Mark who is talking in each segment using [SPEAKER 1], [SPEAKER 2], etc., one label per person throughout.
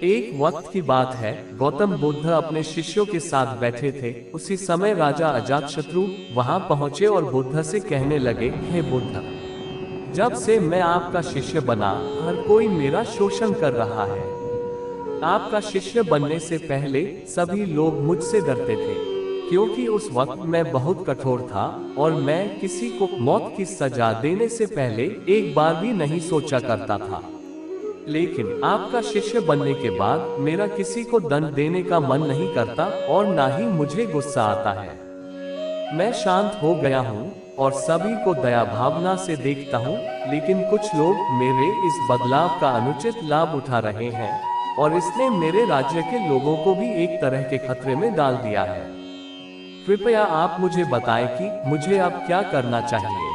[SPEAKER 1] एक वक्त की बात है, गौतम बुद्ध अपने शिष्यों के साथ बैठे थे। उसी समय राजा अजातशत्रु वहां पहुंचे और बुद्ध से कहने लगे, हे बुद्ध, जब से मैं आपका शिष्य बना, हर कोई मेरा शोषण कर रहा है। आपका शिष्य बनने से पहले सभी लोग मुझसे डरते थे, क्योंकि उस वक्त मैं बहुत कठोर था और मैं किसी को मौत की सजा देने से पहले एक बार भी नहीं सोचा करता था। लेकिन आपका शिष्य बनने के बाद मेरा किसी को दंड देने का मन नहीं करता और ना ही मुझे गुस्सा आता है। मैं शांत हो गया हूँ और सभी को दया भावना से देखता हूँ, लेकिन कुछ लोग मेरे इस बदलाव का अनुचित लाभ उठा रहे हैं और इसने मेरे राज्य के लोगों को भी एक तरह के खतरे में डाल दिया है। कृपया आप मुझे बताएं कि मुझे अब क्या करना चाहिए।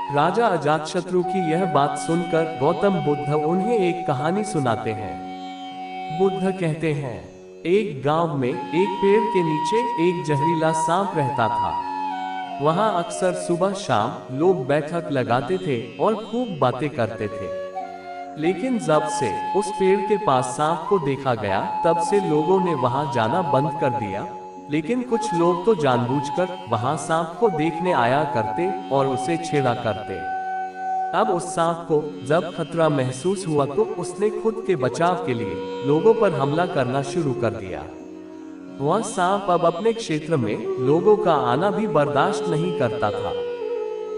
[SPEAKER 1] राजा अजातशत्रु की यह बात सुनकर गौतम बुद्ध उन्हें एक कहानी सुनाते हैं। बुद्ध कहते हैं, एक गांव में एक पेड़ के नीचे एक जहरीला सांप रहता था। वहां अक्सर सुबह शाम लोग बैठक लगाते थे और खूब बातें करते थे। लेकिन जब से उस पेड़ के पास सांप को देखा गया, तब से लोगों ने वहां जाना बंद कर दिया। लेकिन कुछ लोग तो जानबूझकर वहां सांप को देखने आया करते और उसे छेड़ा करते। अब उस सांप को जब खतरा महसूस हुआ तो उसने खुद के बचाव के लिए लोगों पर हमला करना शुरू कर दिया। वह सांप अब अपने क्षेत्र में लोगों का आना भी बर्दाश्त नहीं करता था।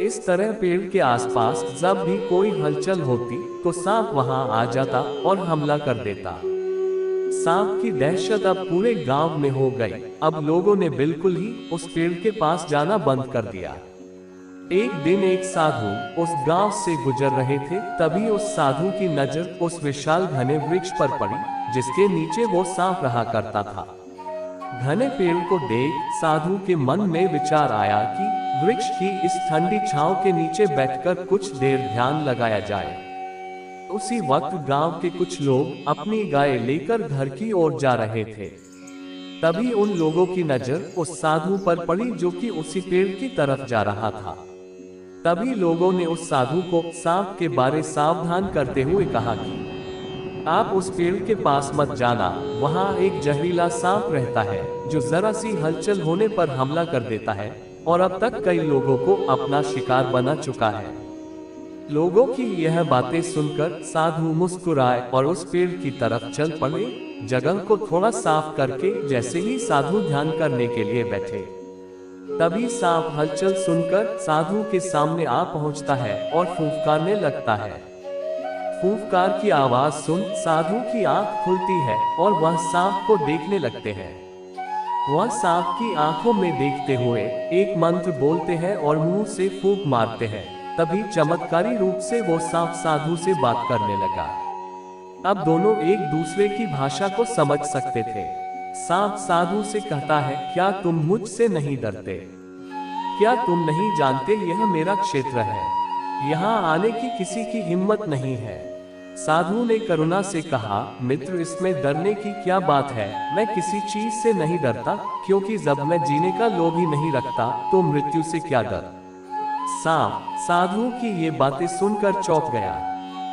[SPEAKER 1] इस तरह पेड़ के आसपास जब भी कोई हलचल होती तो सांप वहां आ जाता और हमला कर देता। सांप की दहशत अब पूरे गांव में हो गई। अब लोगों ने बिल्कुल ही उस पेड़ के पास जाना बंद कर दिया। एक दिन एक साधु उस गांव से गुजर रहे थे। तभी उस साधु की नजर उस विशाल घने वृक्ष पर पड़ी, जिसके नीचे वो सांप रहा करता था। घने पेड़ को देख साधु के मन में विचार आया कि वृक्ष की इस ठंडी छांव के नीचे बैठकर कुछ देर ध्यान लगाया जाए। उसी वक्त गांव के कुछ लोग अपनी गाय लेकर घर की ओर जा रहे थे। तभी उन लोगों की नजर उस साधु पर पड़ी, जो कि उसी पेड़ की तरफ जा रहा था। तभी लोगों ने उस साधु को सांप के बारे सावधान करते हुए कहा कि आप उस पेड़ के पास मत जाना। वहां एक जहरीला सांप रहता है जो जरा सी हलचल होने पर हमला कर देता है और अब तक कई लोगों को अपना शिकार बना चुका है। लोगों की यह बातें सुनकर साधु मुस्कुराए और उस पेड़ की तरफ चल पड़े। जगह को थोड़ा साफ करके जैसे ही साधु ध्यान करने के लिए बैठे, तभी सांप हलचल सुनकर साधु के सामने आ पहुंचता है और फूंफकारने लगता है। फूंफकार की आवाज सुन साधु की आंख खुलती है और वह सांप को देखने लगते हैं। वह सांप की आंखों में देखते हुए एक मंत्र बोलते हैं और मुंह से फूंक मारते हैं। तभी चमत्कारी रूप से वो सांप साधु से बात करने लगा। अब दोनों एक दूसरे की भाषा को समझ सकते थे। सांप साधु से कहता है, क्या तुम मुझसे नहीं डरते? क्या तुम नहीं जानते यह मेरा क्षेत्र है? यहाँ आने की किसी की हिम्मत नहीं है। साधु ने करुणा से कहा, मित्र, इसमें डरने की क्या बात है? मैं किसी चीज से नहीं डरता, क्योंकि जब मैं जीने का लोभ ही नहीं रखता तो मृत्यु से क्या डर। सांप साधु की ये बातें सुनकर चौंक गया,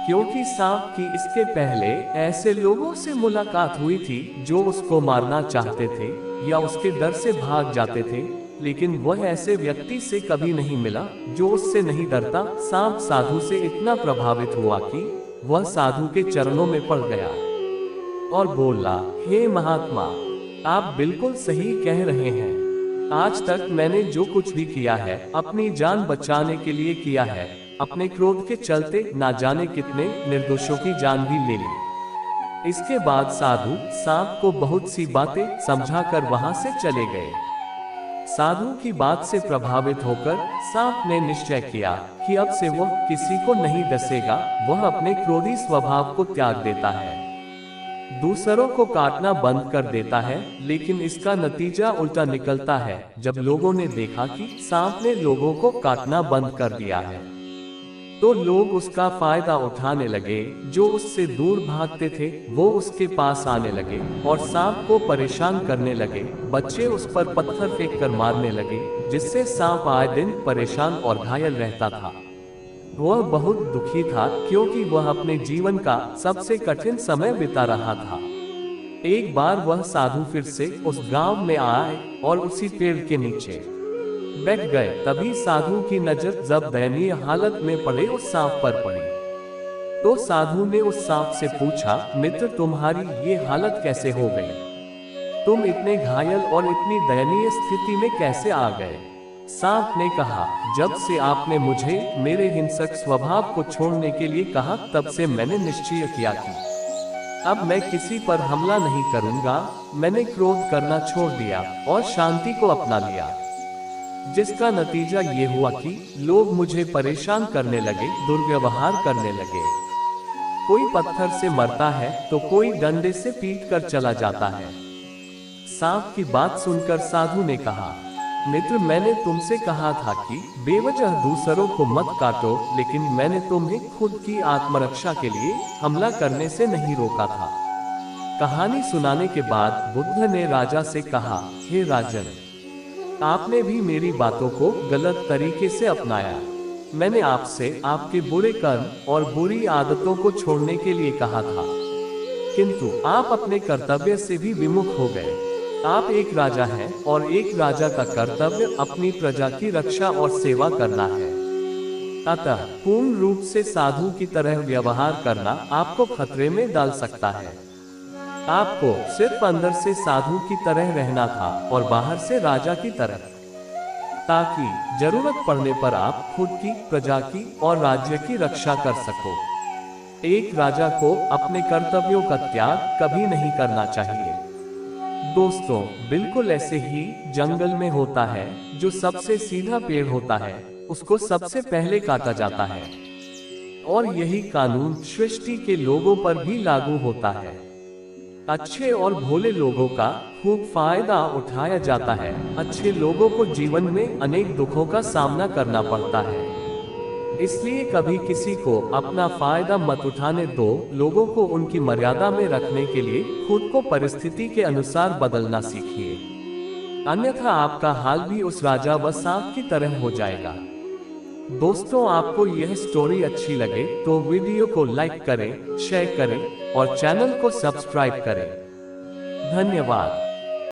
[SPEAKER 1] क्योंकि सांप की इसके पहले ऐसे लोगों से मुलाकात हुई थी जो उसको मारना चाहते थे या उसके डर से भाग जाते थे, लेकिन वह ऐसे व्यक्ति से कभी नहीं मिला जो उससे नहीं डरता। सांप साधु से इतना प्रभावित हुआ कि वह साधु के चरणों में पड़ गया और बोला, हे महात्मा, आप बिल्कुल सही कह रहे हैं। आज तक मैंने जो कुछ भी किया है अपनी जान बचाने के लिए किया है। अपने क्रोध के चलते ना जाने कितने निर्दोषों की जान भी ले ली। इसके बाद साधु सांप को बहुत सी बातें समझाकर वहां से चले गए। साधु की बात से प्रभावित होकर सांप ने निश्चय किया कि अब से वह किसी को नहीं डसेगा। वह अपने क्रोधी स्वभाव को त्याग देता है, दूसरों को काटना बंद कर देता है। लेकिन इसका नतीजा उल्टा निकलता है। जब लोगों ने देखा कि सांप ने लोगों को काटना बंद कर दिया है, तो लोग उसका फायदा उठाने लगे। जो उससे दूर भागते थे वो उसके पास आने लगे और सांप को परेशान करने लगे। बच्चे उस पर पत्थर फेंककर मारने लगे, जिससे सांप आए दिन परेशान और घायल रहता था। वह बहुत दुखी था, क्योंकि वह अपने जीवन का सबसे कठिन समय बिता रहा था। एक बार वह साधु फिर से उस गांव में आए और उसी पेड़ के नीचे बैठ गए। तभी साधु की नजर जब दयनीय हालत में पड़े उस सांप पर पड़ी, तो साधु ने उस सांप से पूछा, मित्र तुम्हारी ये हालत कैसे हो गई? तुम इतने घायल और इतनी दयनीय स्थिति में कैसे आ गए? सांप ने कहा, जब से आपने मुझे मेरे हिंसक स्वभाव को छोड़ने के लिए कहा, तब से मैंने निश्चय किया कि अब मैं किसी पर हमला नहीं करूंगा। मैंने क्रोध करना छोड़ दिया और शांति को अपना लिया, जिसका नतीजा ये हुआ कि लोग मुझे परेशान करने लगे, दुर्व्यवहार करने लगे। कोई पत्थर से मरता है तो कोई डंडे से पीट कर चला जाता है। सांप की बात सुनकर साधु ने कहा, मित्र मैंने तुमसे कहा था कि बेवजह दूसरों को मत काटो, लेकिन मैंने तुम्हें खुद की आत्मरक्षा के लिए हमला करने से नहीं रोका था। कहानी सुनाने के बाद बुद्ध ने राजा से कहा, हे राजन, आपने भी मेरी बातों को गलत तरीके से अपनाया। मैंने आपसे आपके बुरे कर्म और बुरी आदतों को छोड़ने के लिए कहा था, किंतु आप अपने कर्तव्य से भी विमुख हो गए। आप एक राजा हैं और एक राजा का कर्तव्य अपनी प्रजा की रक्षा और सेवा करना है। अतः पूर्ण रूप से साधु की तरह व्यवहार करना आपको खतरे में डाल सकता है। आपको सिर्फ अंदर से साधु की तरह रहना था और बाहर से राजा की तरह, ताकि जरूरत पड़ने पर आप खुद की, प्रजा की और राज्य की रक्षा कर सको। एक राजा को अपने कर्तव्यों का त्याग कभी नहीं करना चाहिए। दोस्तों, बिल्कुल ऐसे ही जंगल में होता है, जो सबसे सीधा पेड़ होता है उसको सबसे पहले काटा जाता है, और यही कानून सृष्टि के लोगों पर भी लागू होता है। अच्छे और भोले लोगों का खूब फायदा उठाया जाता है। अच्छे लोगों को जीवन में अनेक दुखों का सामना करना पड़ता है, इसलिए कभी किसी को अपना फायदा मत उठाने दो। लोगों को उनकी मर्यादा में रखने के लिए खुद को परिस्थिति के अनुसार बदलना सीखिए, अन्यथा आपका हाल भी उस राजा व सांप की तरह हो जाएगा। दोस्तों, आपको यह स्टोरी अच्छी लगे तो वीडियो को लाइक करें, शेयर करें और चैनल को सब्सक्राइब करें। धन्यवाद।